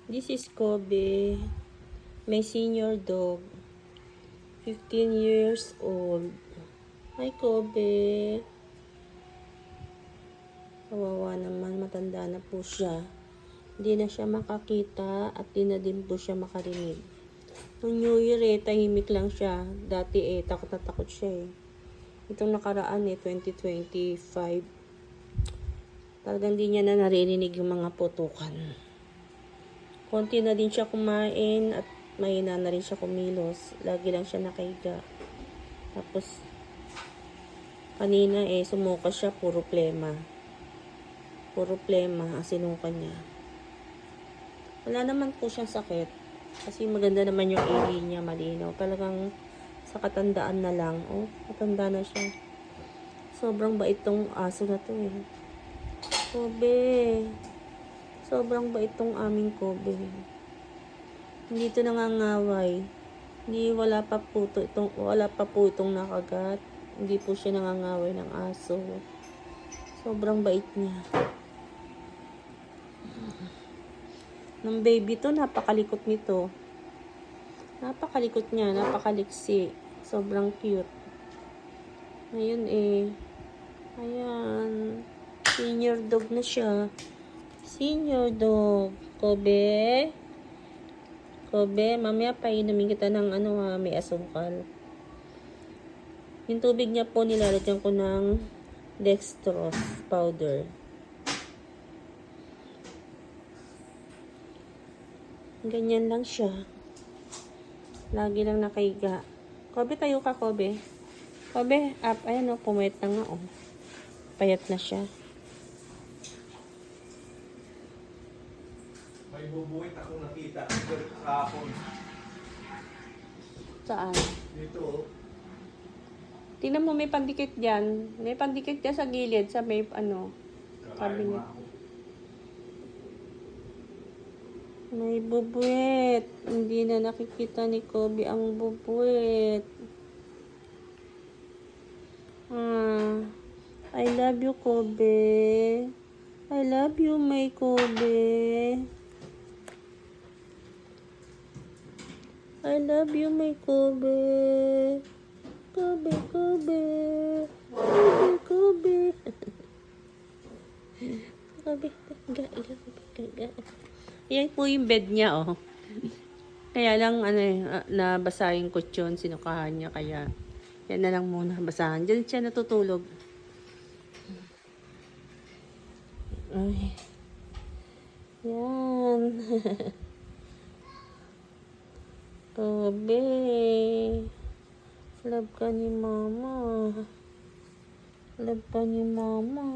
This is Kobe, my senior dog, 15 years old. Hi Kobe. Kawawa naman, matanda na po siya. Hindi na siya makakita at di na din po siya makarinig. Noong New Year tahimik lang siya. Dati takot na takot siya Itong nakaraan 2025. Talagang di niya na naririnig yung mga putukan. Konti na din siya kumain at mahina na rin siya kumilos. Lagi lang siya nakahiga. Tapos, kanina sumuka siya, puro plema. Puro plema ang sinuka niya. Wala naman po siyang sakit. Kasi maganda naman yung iri niya, malinaw. Talagang sa katandaan na lang. Oh, matanda na siya. Sobrang bait tong aso na to Kobe. Sobrang bait tong aming Kobe. Hindi ito nangangaway. Wala pa po itong nakagat. Hindi po siya nangangaway ng aso. Sobrang bait niya. Nung baby to, napakalikot nito. Napakalikot niya, napakaliksi. Sobrang cute. Ngayon ayan. Senior dog na siya. Senior dog. Kobe. Kobe, mamaya painumin kita ng may asukal. Yung tubig niya po, nilalagyan ko ng dextrose powder. Ganyan lang siya. Lagi lang nakahiga. Kobe, tayo ka, Kobe. Kobe, up. Ayan pumayat na nga Payat na siya. May bubuwit akong nakita kahapon. Saan? Dito Tingnan mo, may pandikit dyan. May pandikit dyan sa gilid, sa may sabi niya. May bubuwit. Hindi na nakikita ni Kobe ang bubuwit. I love you, Kobe. I love you, my Kobe. I love you, my Kobe. Kobe, Kobe. Kobe, Kobe. Kobe, gaga. Yan po yung bed niya, Kaya lang, nabasa yung kutsyon, sinukahan niya, kaya yan na lang muna, basahan. Diyan siya natutulog. Ay. Yan. Kobe. Love ka ni mama. Love ka ni mama.